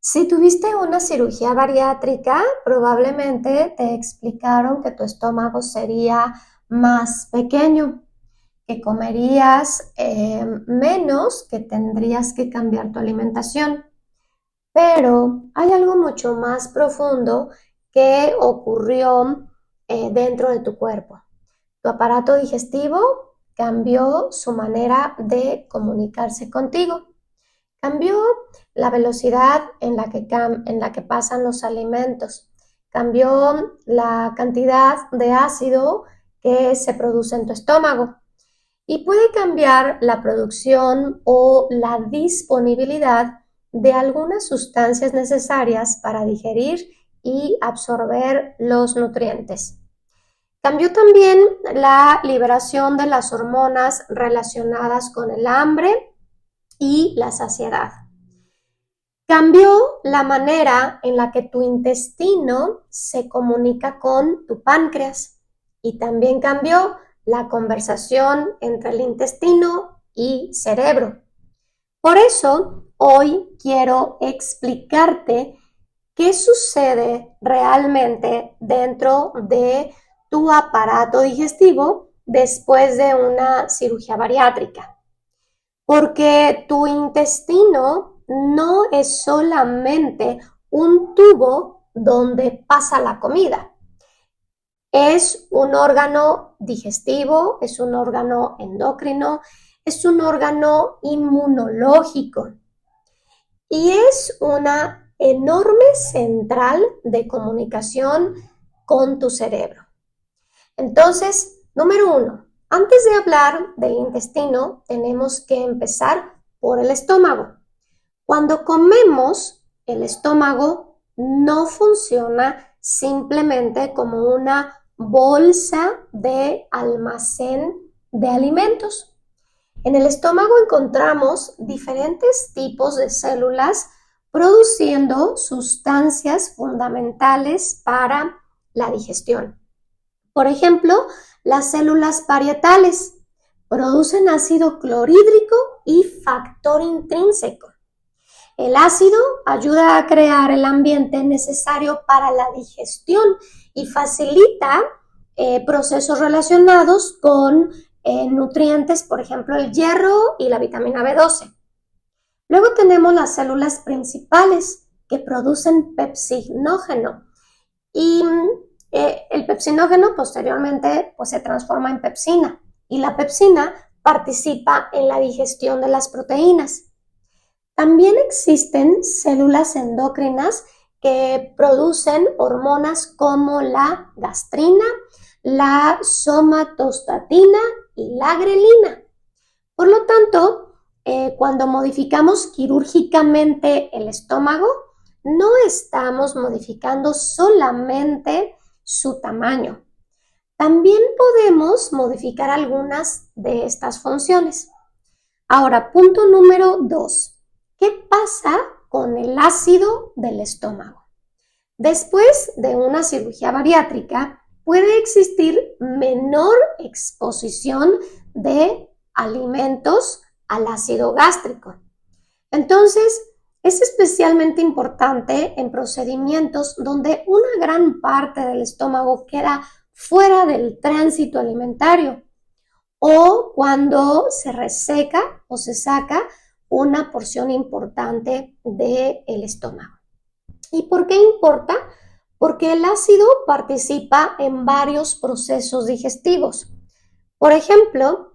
Si tuviste una cirugía bariátrica, probablemente te explicaron que tu estómago sería más pequeño, que comerías menos, que tendrías que cambiar tu alimentación. Pero hay algo mucho más profundo que ocurrió dentro de tu cuerpo. Tu aparato digestivo cambió su manera de comunicarse contigo. Cambió la velocidad en la que pasan los alimentos. Cambió la cantidad de ácido que se produce en tu estómago. Y puede cambiar la producción o la disponibilidad de algunas sustancias necesarias para digerir y absorber los nutrientes. Cambió también la liberación de las hormonas relacionadas con el hambre y la saciedad. Cambió la manera en la que tu intestino se comunica con tu páncreas y también cambió la conversación entre el intestino y cerebro. Por eso, hoy quiero explicarte qué sucede realmente dentro de tu aparato digestivo después de una cirugía bariátrica. Porque tu intestino no es solamente un tubo donde pasa la comida. Es un órgano digestivo, es un órgano endocrino, es un órgano inmunológico y es una enorme central de comunicación con tu cerebro. Entonces, número 1, antes de hablar del intestino, tenemos que empezar por el estómago. Cuando comemos, el estómago no funciona simplemente como una bolsa de almacén de alimentos. En el estómago encontramos diferentes tipos de células produciendo sustancias fundamentales para la digestión. Por ejemplo, las células parietales producen ácido clorhídrico y factor intrínseco. El ácido ayuda a crear el ambiente necesario para la digestión y facilita procesos relacionados con nutrientes, por ejemplo, el hierro y la vitamina B12. Luego tenemos las células principales que producen pepsinógeno y el pepsinógeno posteriormente pues, se transforma en pepsina y la pepsina participa en la digestión de las proteínas. También existen células endocrinas que producen hormonas como la gastrina, la somatostatina y la grelina. Por lo tanto, cuando modificamos quirúrgicamente el estómago, no estamos modificando solamente su tamaño. También podemos modificar algunas de estas funciones. Ahora, punto número 2. ¿Qué pasa con el ácido del estómago? Después de una cirugía bariátrica, puede existir menor exposición de alimentos al ácido gástrico. Entonces, es especialmente importante en procedimientos donde una gran parte del estómago queda fuera del tránsito alimentario o cuando se reseca o se saca una porción importante del estómago. ¿Y por qué importa? Porque el ácido participa en varios procesos digestivos. Por ejemplo,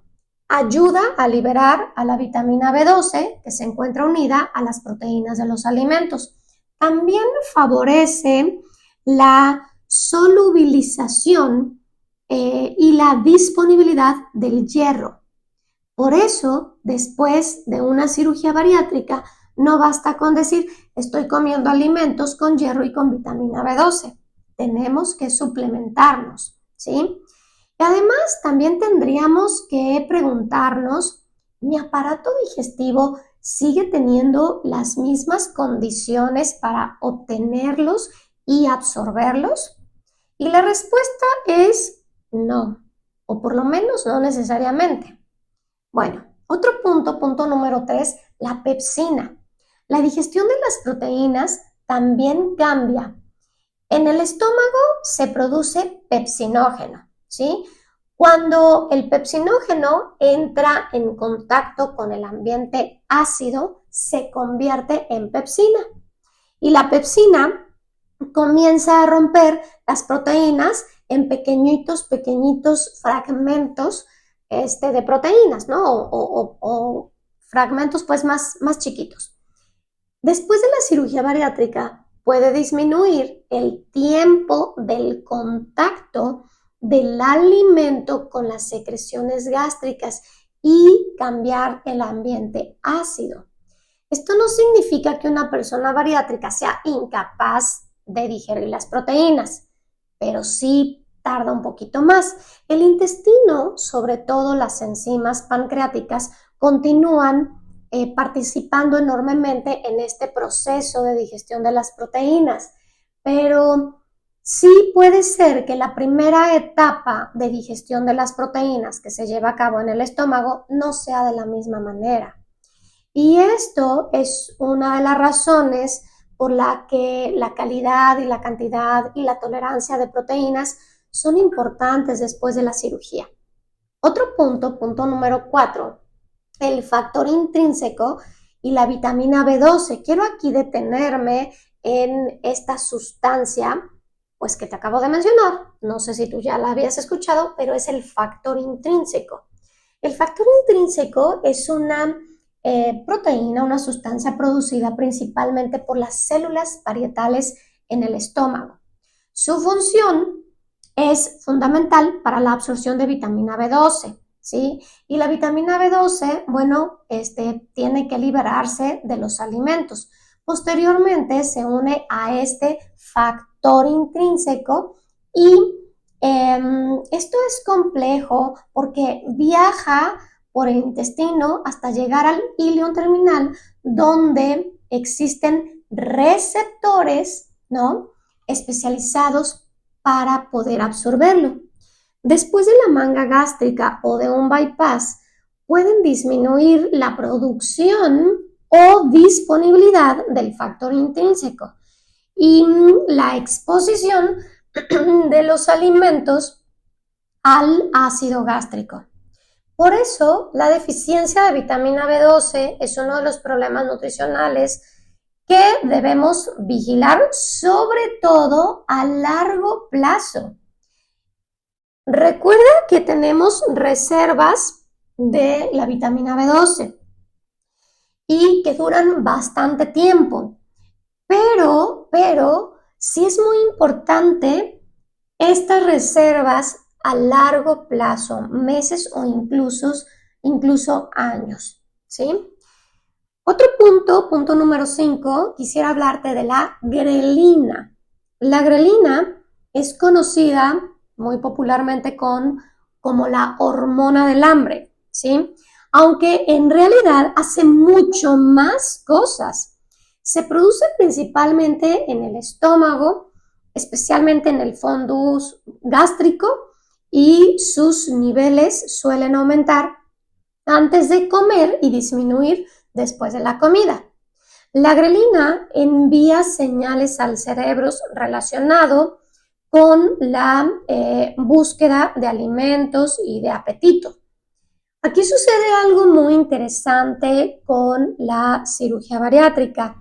ayuda a liberar a la vitamina B12 que se encuentra unida a las proteínas de los alimentos. También favorece la solubilización y la disponibilidad del hierro. Por eso, después de una cirugía bariátrica, no basta con decir estoy comiendo alimentos con hierro y con vitamina B12. Tenemos que suplementarnos, ¿sí? Y además también tendríamos que preguntarnos, ¿mi aparato digestivo sigue teniendo las mismas condiciones para obtenerlos y absorberlos? Y la respuesta es no, o por lo menos no necesariamente. Bueno, otro punto número 3, la pepsina. La digestión de las proteínas también cambia. En el estómago se produce pepsinógeno, ¿sí? Cuando el pepsinógeno entra en contacto con el ambiente ácido, se convierte en pepsina. Y la pepsina comienza a romper las proteínas en pequeñitos fragmentos de proteínas, ¿no? O fragmentos pues más chiquitos. Después de la cirugía bariátrica, puede disminuir el tiempo del contacto del alimento con las secreciones gástricas y cambiar el ambiente ácido. Esto no significa que una persona bariátrica sea incapaz de digerir las proteínas, pero sí tarda un poquito más. El intestino, sobre todo las enzimas pancreáticas, continúan participando enormemente en este proceso de digestión de las proteínas, pero sí puede ser que la primera etapa de digestión de las proteínas que se lleva a cabo en el estómago no sea de la misma manera. Y esto es una de las razones por la que la calidad y la cantidad y la tolerancia de proteínas son importantes después de la cirugía. Otro punto número 4, el factor intrínseco y la vitamina B12. Quiero aquí detenerme en esta sustancia, pues que te acabo de mencionar. No sé si tú ya la habías escuchado, pero es el factor intrínseco. El factor intrínseco es una proteína, una sustancia producida principalmente por las células parietales en el estómago. Su función es fundamental para la absorción de vitamina B12, ¿sí? Y la vitamina B12, bueno, tiene que liberarse de los alimentos. Posteriormente se une a este factor intrínseco y esto es complejo porque viaja por el intestino hasta llegar al ilion terminal, donde existen receptores, ¿no?, especializados para poder absorberlo. Después de la manga gástrica o de un bypass, pueden disminuir la producción o disponibilidad del factor intrínseco y la exposición de los alimentos al ácido gástrico. Por eso, la deficiencia de vitamina B12 es uno de los problemas nutricionales que debemos vigilar, sobre todo a largo plazo. Recuerda que tenemos reservas de la vitamina B12 y que duran bastante tiempo, pero sí es muy importante estas reservas a largo plazo, meses o incluso años, ¿sí? Otro punto número 5, quisiera hablarte de la grelina. La grelina es conocida muy popularmente como la hormona del hambre, ¿sí? Aunque en realidad hace mucho más cosas. Se produce principalmente en el estómago, especialmente en el fundus gástrico, y sus niveles suelen aumentar antes de comer y disminuir después de la comida. La grelina envía señales al cerebro relacionado con la búsqueda de alimentos y de apetito. Aquí sucede algo muy interesante con la cirugía bariátrica.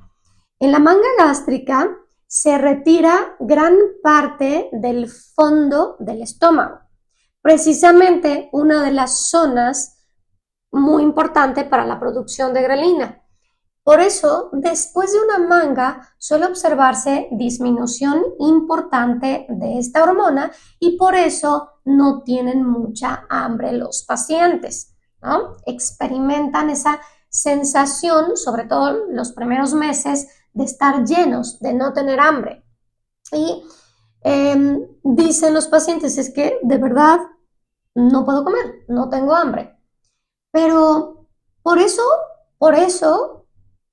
En la manga gástrica se retira gran parte del fondo del estómago, precisamente una de las zonas muy importante para la producción de grelina. Por eso, después de una manga suele observarse disminución importante de esta hormona y por eso no tienen mucha hambre los pacientes, ¿no? Experimentan esa sensación, sobre todo los primeros meses, de estar llenos, de no tener hambre. Y dicen los pacientes, es que de verdad no puedo comer, no tengo hambre. Pero por eso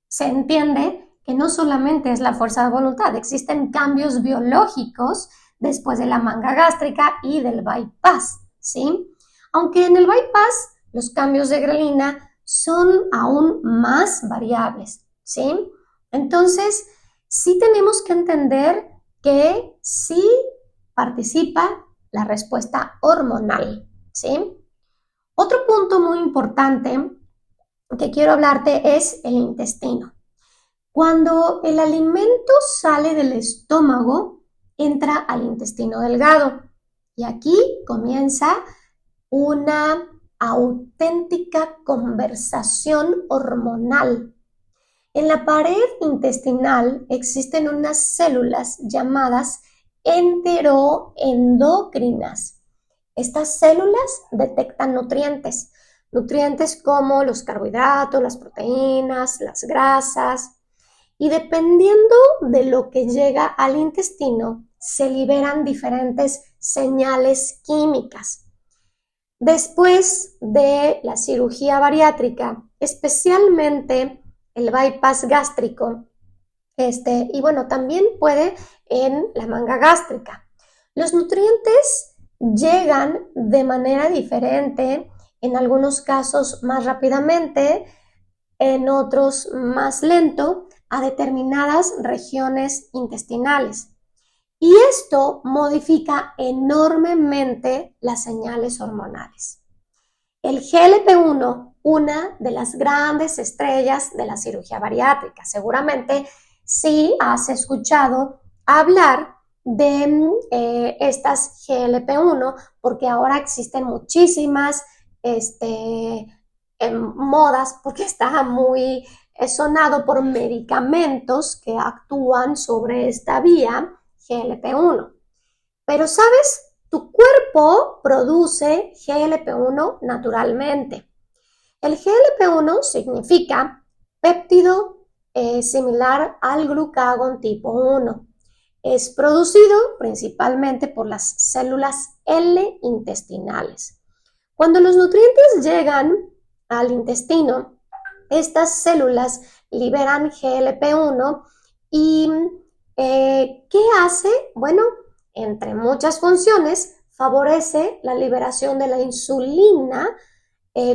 se entiende que no solamente es la fuerza de voluntad, existen cambios biológicos después de la manga gástrica y del bypass, ¿sí? Aunque en el bypass los cambios de grelina son aún más variables, ¿sí? Entonces, sí tenemos que entender que sí participa la respuesta hormonal, ¿sí? Otro punto muy importante que quiero hablarte es el intestino. Cuando el alimento sale del estómago, entra al intestino delgado y aquí comienza una auténtica conversación hormonal. En la pared intestinal existen unas células llamadas enteroendocrinas. Estas células detectan nutrientes como los carbohidratos, las proteínas, las grasas, y dependiendo de lo que llega al intestino, se liberan diferentes señales químicas. Después de la cirugía bariátrica, especialmente el bypass gástrico, y bueno, también puede en la manga gástrica. Los nutrientes llegan de manera diferente, en algunos casos más rápidamente, en otros más lento, a determinadas regiones intestinales. Y esto modifica enormemente las señales hormonales. El GLP-1, una de las grandes estrellas de la cirugía bariátrica. Seguramente sí has escuchado hablar de estas GLP-1 porque ahora existen muchísimas modas, porque está muy sonado por medicamentos que actúan sobre esta vía GLP-1. Pero, ¿sabes? Tu cuerpo produce GLP-1 naturalmente. El GLP-1 significa péptido similar al glucagón tipo 1. Es producido principalmente por las células L intestinales. Cuando los nutrientes llegan al intestino, estas células liberan GLP-1 y ¿qué hace? Bueno, entre muchas funciones, favorece la liberación de la insulina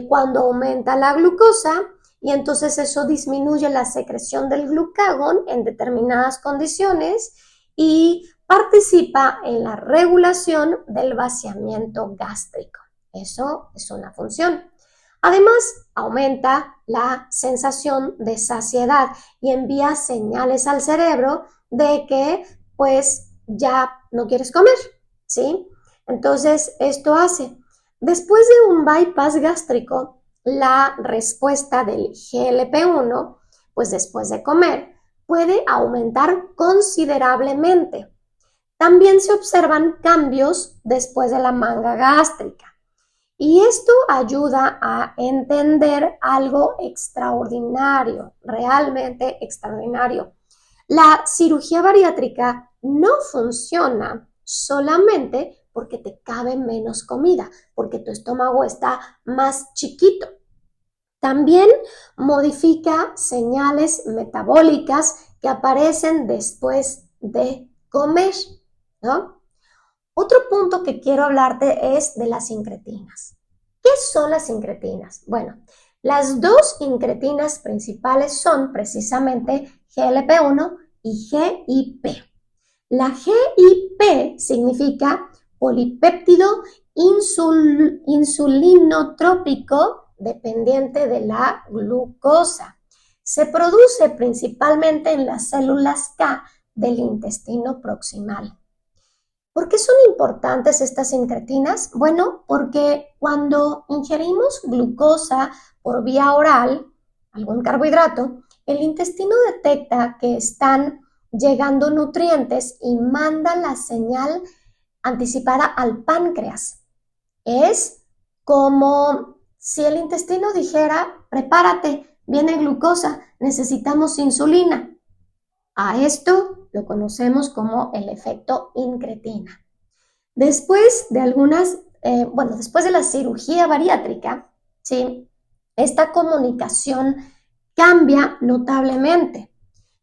cuando aumenta la glucosa y entonces eso disminuye la secreción del glucagón en determinadas condiciones y participa en la regulación del vaciamiento gástrico. Eso es una función. Además, aumenta la sensación de saciedad y envía señales al cerebro de que pues ya no quieres comer, ¿sí? Entonces, esto hace. Después de un bypass gástrico, la respuesta del GLP-1, pues después de comer, puede aumentar considerablemente. También se observan cambios después de la manga gástrica. Y esto ayuda a entender algo extraordinario, realmente extraordinario. La cirugía bariátrica no funciona solamente porque te cabe menos comida, porque tu estómago está más chiquito. También modifica señales metabólicas que aparecen después de comer, ¿no? Otro punto que quiero hablarte es de las incretinas. ¿Qué son las incretinas? Bueno, las dos incretinas principales son precisamente GLP-1 y GIP. La GIP significa polipéptido insulinotrópico dependiente de la glucosa. Se produce principalmente en las células K del intestino proximal. ¿Por qué son importantes estas incretinas? Bueno, porque cuando ingerimos glucosa por vía oral, algún carbohidrato, el intestino detecta que están llegando nutrientes y manda la señal anticipada al páncreas. Es como si el intestino dijera, prepárate, viene glucosa, necesitamos insulina. A esto lo conocemos como el efecto incretina. Después de después de la cirugía bariátrica, ¿sí? Esta comunicación cambia notablemente.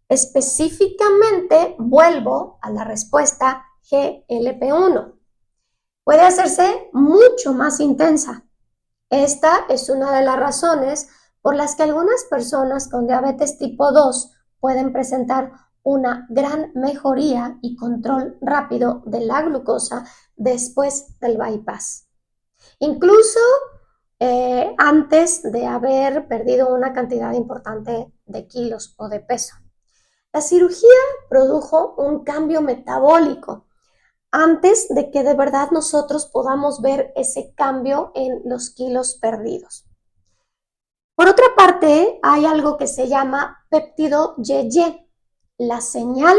Específicamente, vuelvo a la respuesta GLP-1. Puede hacerse mucho más intensa. Esta es una de las razones por las que algunas personas con diabetes tipo 2 pueden presentar una gran mejoría y control rápido de la glucosa después del bypass. Incluso antes de haber perdido una cantidad importante de kilos o de peso. La cirugía produjo un cambio metabólico antes de que de verdad nosotros podamos ver ese cambio en los kilos perdidos. Por otra parte, hay algo que se llama péptido YY, la señal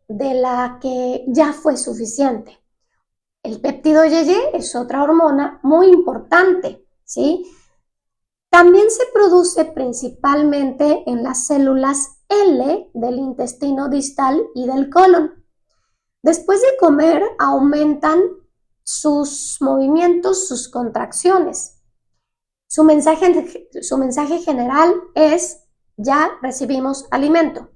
de la que ya fue suficiente. El péptido YY es otra hormona muy importante, ¿sí? También se produce principalmente en las células L del intestino distal y del colon. Después de comer aumentan sus movimientos, sus contracciones. Su mensaje general es: ya recibimos alimento.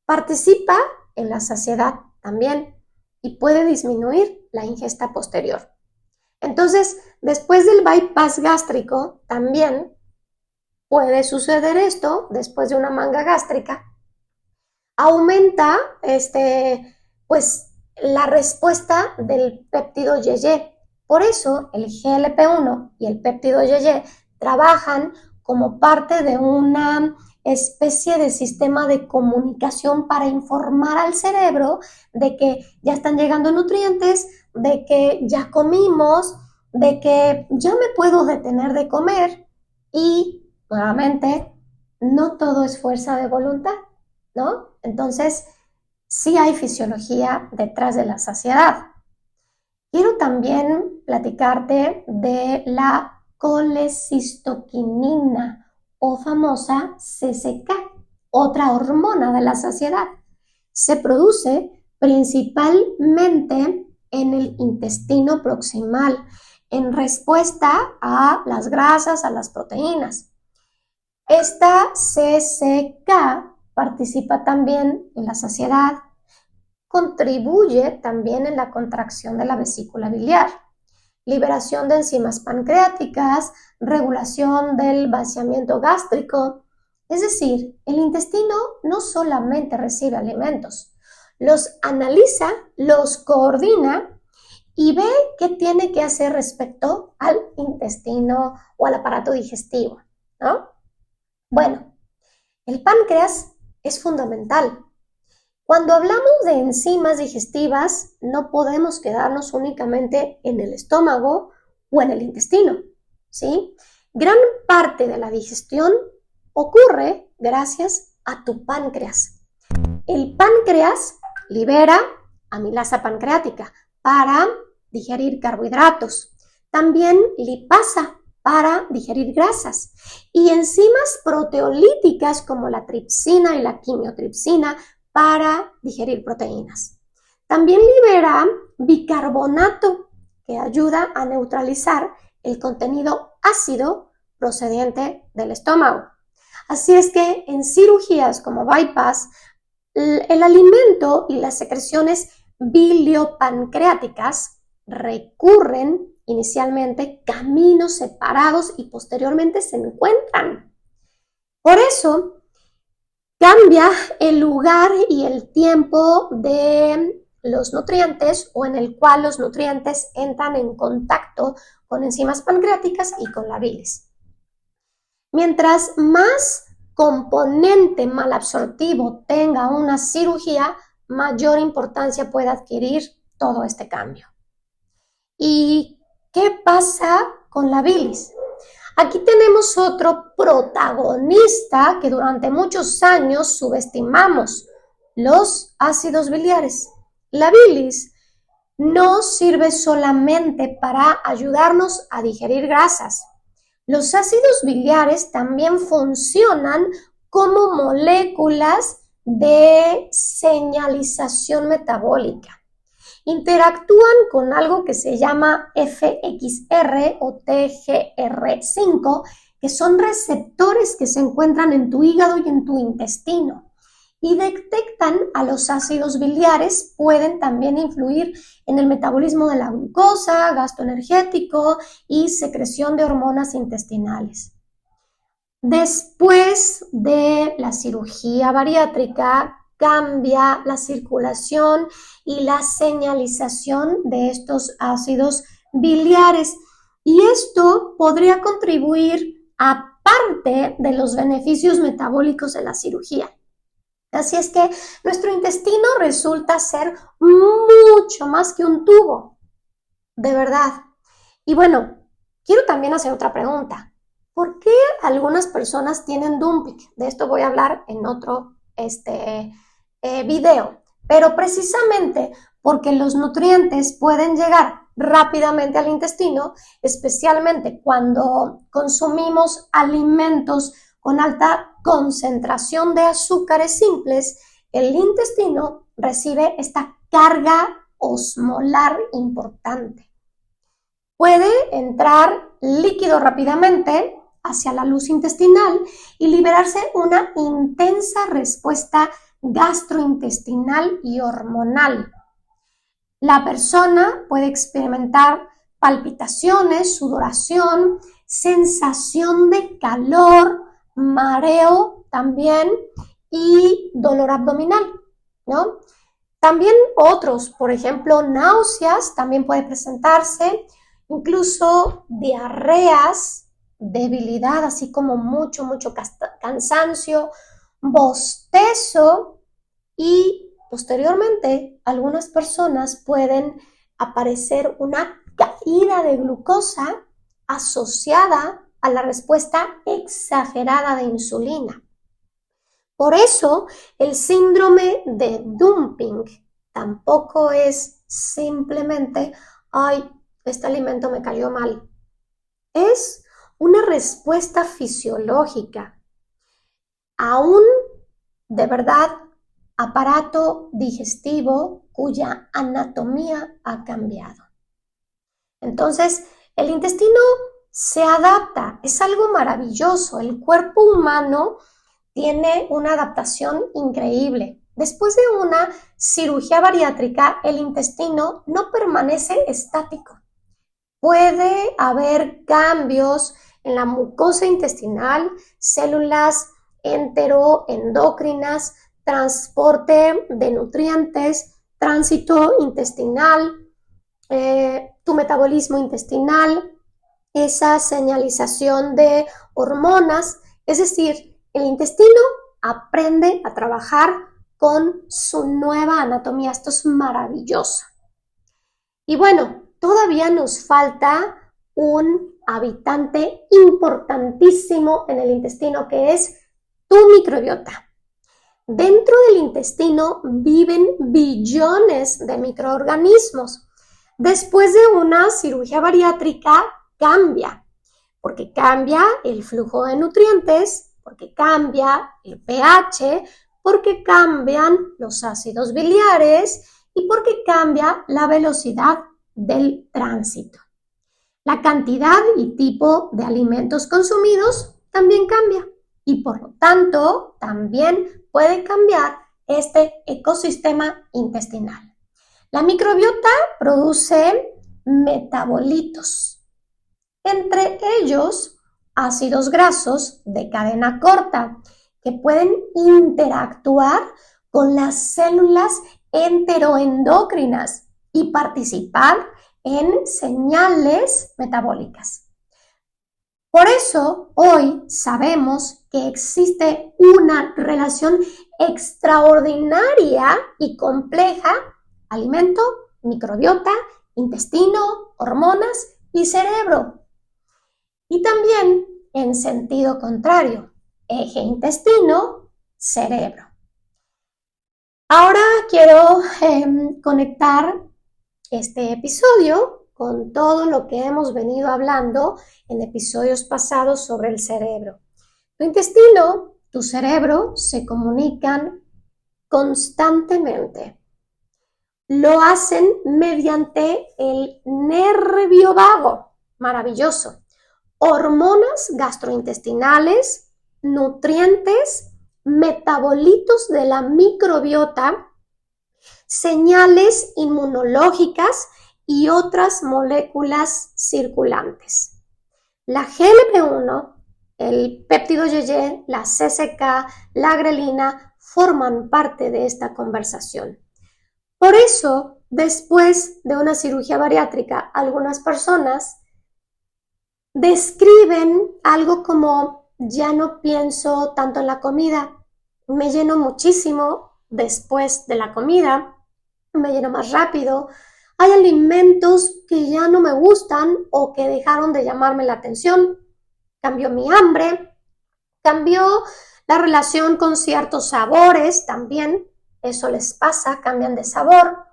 Participa en la saciedad también y puede disminuir la ingesta posterior. Entonces, después del bypass gástrico también puede suceder esto. Después de una manga gástrica aumenta la respuesta del péptido YY. Por eso el GLP-1 y el péptido YY trabajan como parte de una especie de sistema de comunicación para informar al cerebro de que ya están llegando nutrientes, de que ya comimos, de que ya me puedo detener de comer. Y nuevamente, no todo es fuerza de voluntad, ¿no? Entonces, sí hay fisiología detrás de la saciedad. Quiero también platicarte de la colecistoquinina o famosa CCK, otra hormona de la saciedad. Se produce principalmente en el intestino proximal, en respuesta a las grasas, a las proteínas. Esta CCK participa también en la saciedad, contribuye también en la contracción de la vesícula biliar, liberación de enzimas pancreáticas, regulación del vaciamiento gástrico. Es decir, el intestino no solamente recibe alimentos, los analiza, los coordina y ve qué tiene que hacer respecto al intestino o al aparato digestivo, ¿no? Bueno, el páncreas es fundamental. Cuando hablamos de enzimas digestivas, no podemos quedarnos únicamente en el estómago o en el intestino, ¿sí? Gran parte de la digestión ocurre gracias a tu páncreas. El páncreas libera amilasa pancreática para digerir carbohidratos. También lipasa para digerir grasas. Y enzimas proteolíticas como la tripsina y la quimiotripsina para digerir proteínas. También libera bicarbonato que ayuda a neutralizar el contenido ácido procedente del estómago. Así es que en cirugías como bypass, el alimento y las secreciones biliopancreáticas recurren inicialmente caminos separados y posteriormente se encuentran. Por eso, cambia el lugar y el tiempo de los nutrientes o en el cual los nutrientes entran en contacto con enzimas pancreáticas y con la bilis. Mientras más componente malabsortivo tenga una cirugía, mayor importancia puede adquirir todo este cambio. ¿Y qué pasa con la bilis? Aquí tenemos otro protagonista que durante muchos años subestimamos: los ácidos biliares. La bilis no sirve solamente para ayudarnos a digerir grasas. Los ácidos biliares también funcionan como moléculas de señalización metabólica. Interactúan con algo que se llama FXR o TGR5, que son receptores que se encuentran en tu hígado y en tu intestino y detectan a los ácidos biliares. Pueden también influir en el metabolismo de la glucosa, gasto energético y secreción de hormonas intestinales. Después de la cirugía bariátrica, cambia la circulación y la señalización de estos ácidos biliares. Y esto podría contribuir a parte de los beneficios metabólicos de la cirugía. Así es que nuestro intestino resulta ser mucho más que un tubo, de verdad. Y bueno, quiero también hacer otra pregunta. ¿Por qué algunas personas tienen dumping? De esto voy a hablar en otro video. Pero precisamente porque los nutrientes pueden llegar rápidamente al intestino, especialmente cuando consumimos alimentos con alta concentración de azúcares simples, el intestino recibe esta carga osmolar importante. Puede entrar líquido rápidamente hacia la luz intestinal y liberarse una intensa respuesta gastrointestinal y hormonal. La persona puede experimentar palpitaciones, sudoración, sensación de calor, mareo también y dolor abdominal, ¿no? También otros, por ejemplo, náuseas también puede presentarse, incluso diarreas, debilidad, así como mucho cansancio, bostezo y posteriormente algunas personas pueden aparecer una caída de glucosa asociada a la respuesta exagerada de insulina. Por eso, el síndrome de dumping tampoco es simplemente, ay, este alimento me cayó mal. Es una respuesta fisiológica a un, de verdad, aparato digestivo cuya anatomía ha cambiado. Entonces, el intestino se adapta, es algo maravilloso. El cuerpo humano tiene una adaptación increíble. Después de una cirugía bariátrica, el intestino no permanece estático. Puede haber cambios en la mucosa intestinal, células enteroendocrinas, transporte de nutrientes, tránsito intestinal, tu metabolismo intestinal, esa señalización de hormonas, es decir, el intestino aprende a trabajar con su nueva anatomía. Esto es maravilloso. Y bueno, todavía nos falta un habitante importantísimo en el intestino, que es tu microbiota. Dentro del intestino viven billones de microorganismos. Después de una cirugía bariátrica cambia, porque cambia el flujo de nutrientes, porque cambia el pH, porque cambian los ácidos biliares y porque cambia la velocidad del tránsito. La cantidad y tipo de alimentos consumidos también cambia y por lo tanto también puede cambiar este ecosistema intestinal. La microbiota produce metabolitos, entre ellos ácidos grasos de cadena corta que pueden interactuar con las células enteroendocrinas y participar en señales metabólicas. Por eso hoy sabemos que existe una relación extraordinaria y compleja: alimento, microbiota, intestino, hormonas y cerebro. Y también en sentido contrario, eje intestino-cerebro. Ahora quiero conectar este episodio con todo lo que hemos venido hablando en episodios pasados sobre el cerebro. Tu intestino, tu cerebro se comunican constantemente. Lo hacen mediante el nervio vago, maravilloso. Hormonas gastrointestinales, nutrientes, metabolitos de la microbiota, señales inmunológicas y otras moléculas circulantes. La GLP-1 el péptido YY, la CCK, la grelina forman parte de esta conversación. Por eso, después de una cirugía bariátrica, algunas personas describen algo como: ya no pienso tanto en la comida, me lleno muchísimo después de la comida, me lleno más rápido, hay alimentos que ya no me gustan o que dejaron de llamarme la atención, cambió mi hambre, cambió la relación con ciertos sabores también, eso les pasa, cambian de sabor.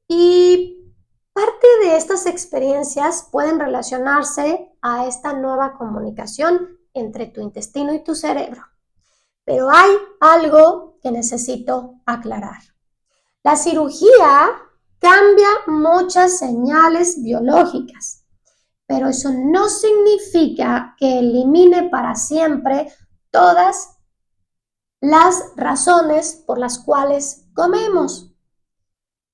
Y parte de estas experiencias pueden relacionarse a esta nueva comunicación entre tu intestino y tu cerebro. Pero hay algo que necesito aclarar. La cirugía cambia muchas señales biológicas, pero eso no significa que elimine para siempre todas las razones por las cuales comemos.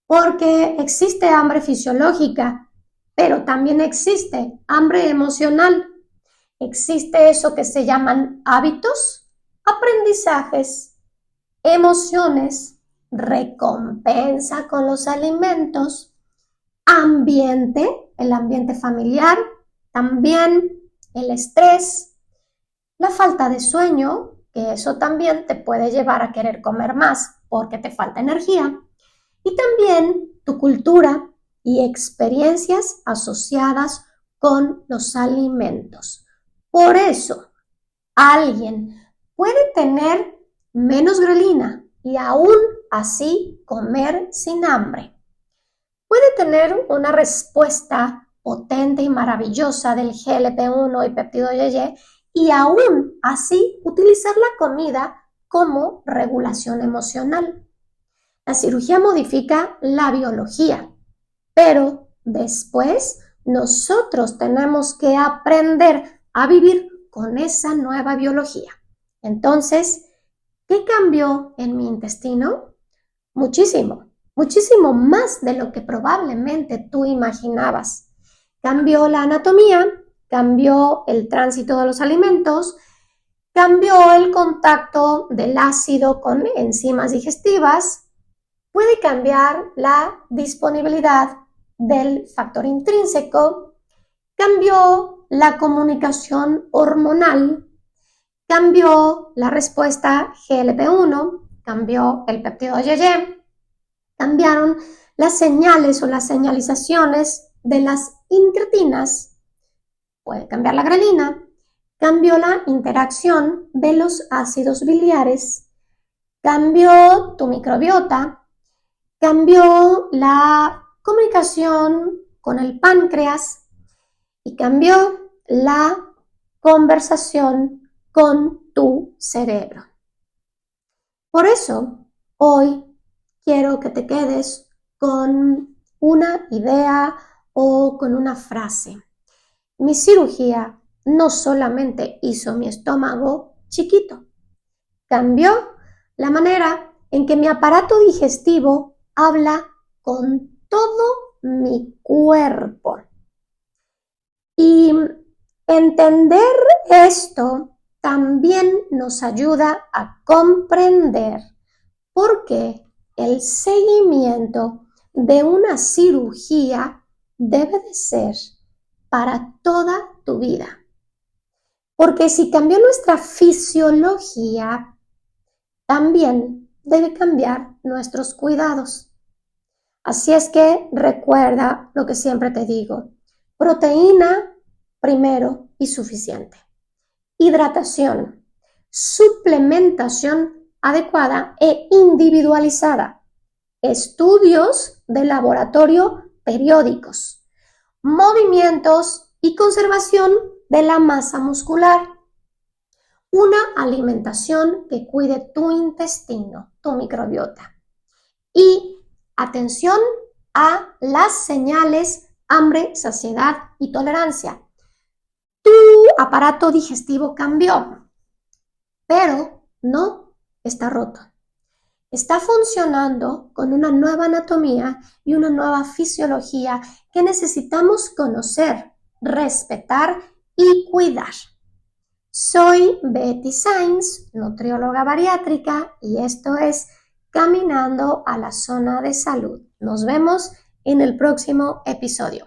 Porque existe hambre fisiológica, pero también existe hambre emocional. Existe eso que se llaman hábitos, aprendizajes, emociones, recompensa con los alimentos, ambiente, el ambiente familiar, también el estrés, la falta de sueño, que eso también te puede llevar a querer comer más porque te falta energía, y también tu cultura y experiencias asociadas con los alimentos. Por eso, alguien puede tener menos grelina y aún así comer sin hambre. Puede tener una respuesta potente y maravillosa del GLP-1 y péptido YY y aún así utilizar la comida como regulación emocional. La cirugía modifica la biología, pero después nosotros tenemos que aprender a vivir con esa nueva biología. Entonces, ¿qué cambió en mi intestino? Muchísimo, muchísimo más de lo que probablemente tú imaginabas. Cambió la anatomía, cambió el tránsito de los alimentos, cambió el contacto del ácido con enzimas digestivas, puede cambiar la disponibilidad del factor intrínseco, cambió la comunicación hormonal, cambió la respuesta GLP-1, cambió el péptido YY, cambiaron las señales o las señalizaciones de las incretinas, puede cambiar la grelina, cambió la interacción de los ácidos biliares, cambió tu microbiota, cambió la comunicación con el páncreas y cambió la conversación con tu cerebro. Por eso, hoy quiero que te quedes con una idea o con una frase. Mi cirugía no solamente hizo mi estómago chiquito, cambió la manera en que mi aparato digestivo habla con todo mi cuerpo. Y entender esto también nos ayuda a comprender por qué el seguimiento de una cirugía debe de ser para toda tu vida. Porque si cambió nuestra fisiología, también debe cambiar nuestros cuidados. Así es que recuerda lo que siempre te digo: proteína primero y suficiente. Hidratación, suplementación adecuada e individualizada. Estudios de laboratorio periódicos. Movimientos y conservación de la masa muscular. Una alimentación que cuide tu intestino, tu microbiota. Y atención a las señales hambre, saciedad y tolerancia. Tu aparato digestivo cambió, pero no está roto. Está funcionando con una nueva anatomía y una nueva fisiología que necesitamos conocer, respetar y cuidar. Soy Betty Sainz, nutrióloga bariátrica, y esto es Caminando a la Zona de Salud. Nos vemos en el próximo episodio.